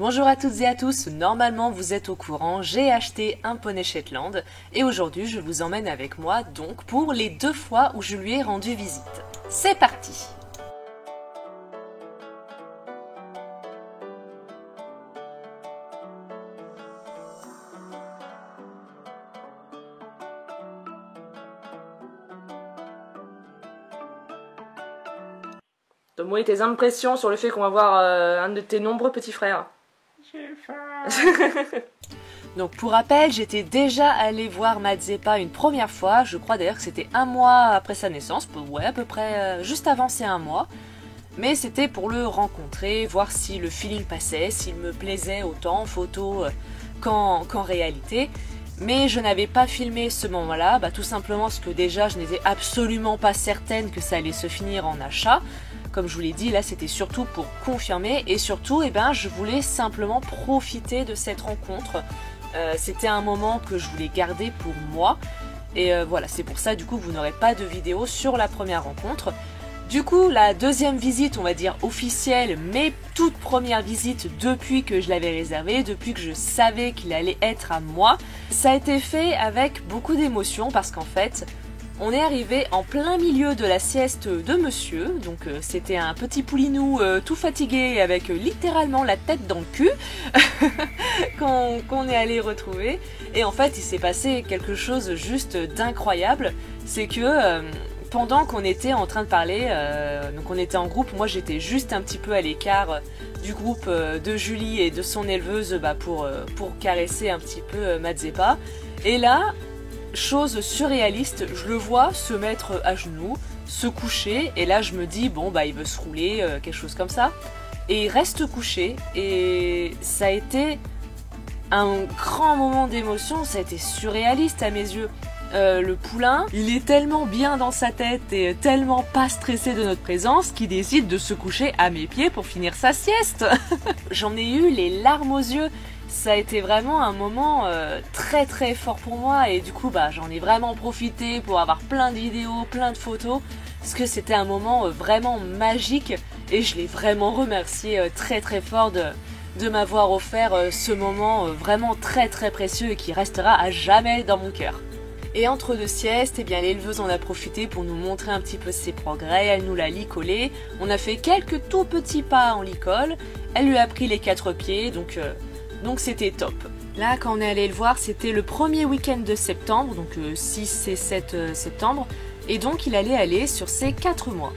Bonjour à toutes et à tous, normalement vous êtes au courant, j'ai acheté un poney Shetland et aujourd'hui je vous emmène avec moi donc pour les 2 fois où je lui ai rendu visite. C'est parti! Donne-moi tes impressions sur le fait qu'on va voir un de tes nombreux petits frères. Donc pour rappel, j'étais déjà allée voir Mazeppa une première fois, je crois d'ailleurs que c'était 1 mois après sa naissance, ouais à peu près juste avant ces 1 mois. Mais c'était pour le rencontrer, voir si le feeling passait, s'il me plaisait autant en photo qu'en réalité. Mais je n'avais pas filmé ce moment-là, tout simplement parce que déjà je n'étais absolument pas certaine que ça allait se finir en achat. Comme je vous l'ai dit, là c'était surtout pour confirmer et surtout je voulais simplement profiter de cette rencontre. C'était un moment que je voulais garder pour moi et voilà, c'est pour ça du coup vous n'aurez pas de vidéo sur la première rencontre. Du coup la deuxième visite, on va dire officielle, mais toute première visite depuis que je l'avais réservé, depuis que je savais qu'il allait être à moi, ça a été fait avec beaucoup d'émotion parce qu'en fait on est arrivé en plein milieu de la sieste de monsieur, donc c'était un petit poulinou tout fatigué avec littéralement la tête dans le cul qu'on est allé retrouver. Et en fait il s'est passé quelque chose juste d'incroyable, c'est que pendant qu'on était en train de parler, donc on était en groupe, moi j'étais juste un petit peu à l'écart du groupe de Julie et de son éleveuse pour caresser un petit peu Mazeppa. Et là, chose surréaliste, je le vois se mettre à genoux, se coucher, et là je me dis bon il veut se rouler, quelque chose comme ça, et il reste couché, et ça a été un grand moment d'émotion, ça a été surréaliste à mes yeux. Le poulain, il est tellement bien dans sa tête et tellement pas stressé de notre présence qu'il décide de se coucher à mes pieds pour finir sa sieste. J'en ai eu les larmes aux yeux. Ça a été vraiment un moment très très fort pour moi et du coup j'en ai vraiment profité pour avoir plein de vidéos, plein de photos parce que c'était un moment vraiment magique et je l'ai vraiment remercié très très fort de m'avoir offert ce moment vraiment très très précieux et qui restera à jamais dans mon cœur. Et entre 2 siestes, l'éleveuse en a profité pour nous montrer un petit peu ses progrès, elle nous l'a licolé, on a fait quelques tout petits pas en licol, elle lui a pris les 4 pieds, donc c'était top. Là, quand on est allé le voir, c'était le premier week-end de septembre, donc 6 et 7 septembre, et donc il allait aller sur ses 4 mois.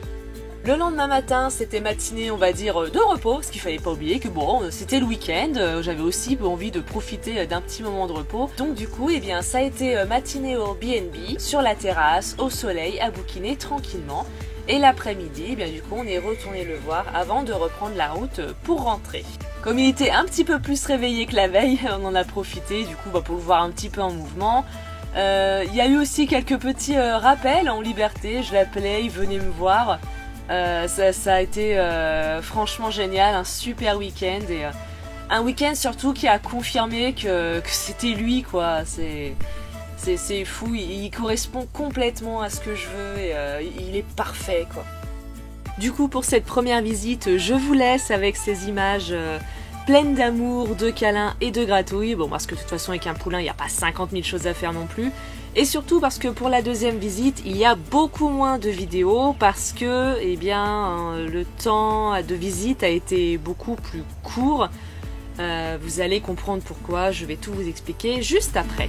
Le lendemain matin, c'était matinée, on va dire, de repos, parce qu'il fallait pas oublier que c'était le week-end, j'avais aussi envie de profiter d'un petit moment de repos. Donc du coup, ça a été matinée au B&B, sur la terrasse, au soleil, à bouquiner tranquillement. Et l'après-midi, du coup, on est retourné le voir avant de reprendre la route pour rentrer. Comme il était un petit peu plus réveillé que la veille, on en a profité du coup pour le voir un petit peu en mouvement. Il y a eu aussi quelques petits rappels en liberté, je l'appelais, il venait me voir. Ça a été franchement génial, un super week-end et un week-end surtout qui a confirmé que c'était lui quoi. C'est fou, il correspond complètement à ce que je veux et il est parfait quoi. Du coup pour cette première visite, je vous laisse avec ces images pleines d'amour, de câlins et de gratouilles. Bon parce que de toute façon avec un poulain il n'y a pas 50 000 choses à faire non plus. Et surtout parce que pour la deuxième visite, il y a beaucoup moins de vidéos parce que le temps de visite a été beaucoup plus court. Vous allez comprendre pourquoi, je vais tout vous expliquer juste après.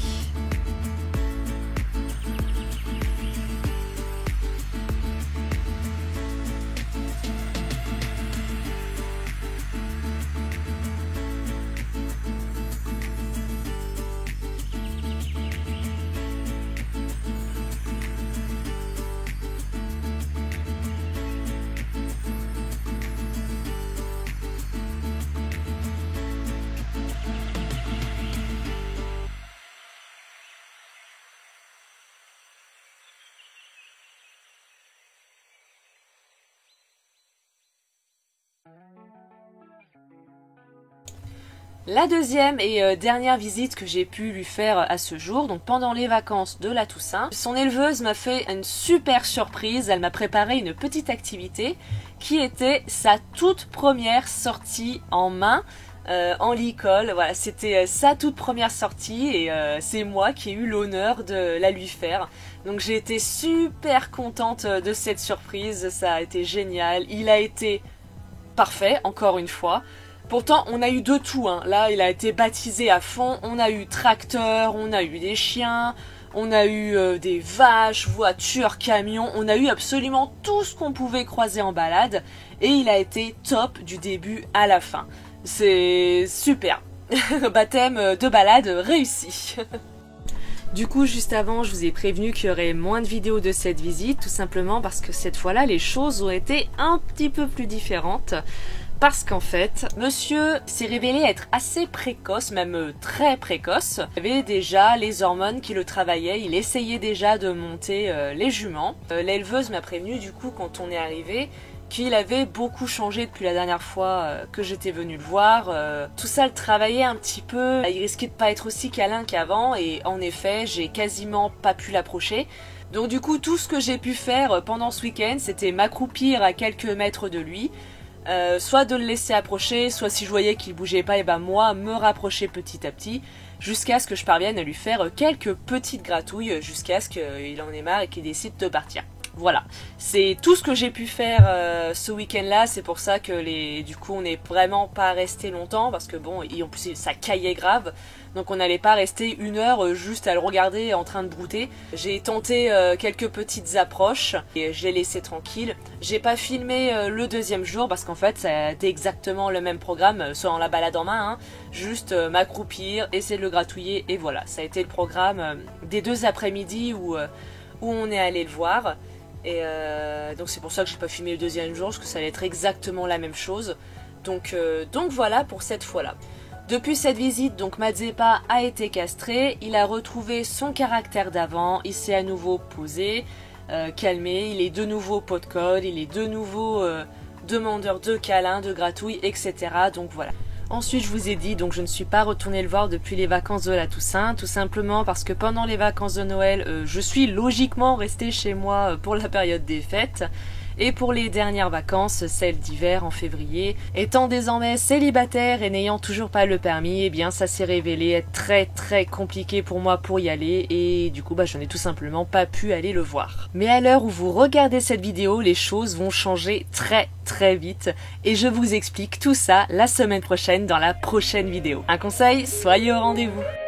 La deuxième et dernière visite que j'ai pu lui faire à ce jour, donc pendant les vacances de la Toussaint, son éleveuse m'a fait une super surprise, elle m'a préparé une petite activité qui était sa toute première sortie en main en licol. Voilà, c'était sa toute première sortie et c'est moi qui ai eu l'honneur de la lui faire. Donc j'ai été super contente de cette surprise, ça a été génial. Il a été parfait, encore une fois. Pourtant, on a eu de tout, hein. Là, il a été baptisé à fond. On a eu tracteur, on a eu des chiens, on a eu des vaches, voitures, camions. On a eu absolument tout ce qu'on pouvait croiser en balade. Et il a été top du début à la fin. C'est super. Baptême de balade réussi. Du coup, juste avant, je vous ai prévenu qu'il y aurait moins de vidéos de cette visite, tout simplement parce que cette fois-là, les choses ont été un petit peu plus différentes. Parce qu'en fait, monsieur s'est révélé être assez précoce, même très précoce. Il avait déjà les hormones qui le travaillaient, il essayait déjà de monter les juments. L'éleveuse m'a prévenu du coup quand on est arrivé qu'il avait beaucoup changé depuis la dernière fois que j'étais venue le voir. Tout ça le travaillait un petit peu, il risquait de pas être aussi câlin qu'avant et en effet, j'ai quasiment pas pu l'approcher. Donc du coup, tout ce que j'ai pu faire pendant ce week-end, c'était m'accroupir à quelques mètres de lui. Soit de le laisser approcher, soit si je voyais qu'il bougeait pas, et ben moi me rapprocher petit à petit, jusqu'à ce que je parvienne à lui faire quelques petites gratouilles, jusqu'à ce qu'il en ait marre et qu'il décide de partir. Voilà, c'est tout ce que j'ai pu faire ce week-end-là, c'est pour ça que du coup on n'est vraiment pas resté longtemps, parce que bon, en plus ça caillait grave, donc on n'allait pas rester une heure juste à le regarder en train de brouter. J'ai tenté quelques petites approches, et je l'ai laissé tranquille. J'ai pas filmé le deuxième jour, parce qu'en fait ça a été exactement le même programme, sans la balade en main, hein. Juste m'accroupir, essayer de le gratouiller, et voilà, ça a été le programme des 2 après-midi où on est allé le voir. Et donc c'est pour ça que j'ai pas filmé le deuxième jour, parce que ça allait être exactement la même chose. Donc voilà pour cette fois-là. Depuis cette visite, donc Mazeppa a été castré, il a retrouvé son caractère d'avant, il s'est à nouveau posé, calmé, il est de nouveau pot de colle, il est de nouveau demandeur de câlins, de gratouilles, etc. Donc voilà. Ensuite, je vous ai dit, donc je ne suis pas retournée le voir depuis les vacances de la Toussaint, tout simplement parce que pendant les vacances de Noël, je suis logiquement restée chez moi pour la période des fêtes. Et pour les dernières vacances, celles d'hiver en février, étant désormais célibataire et n'ayant toujours pas le permis, eh bien ça s'est révélé être très très compliqué pour moi pour y aller et du coup je n'ai tout simplement pas pu aller le voir. Mais à l'heure où vous regardez cette vidéo, les choses vont changer très très vite et je vous explique tout ça la semaine prochaine dans la prochaine vidéo. Un conseil, soyez au rendez-vous.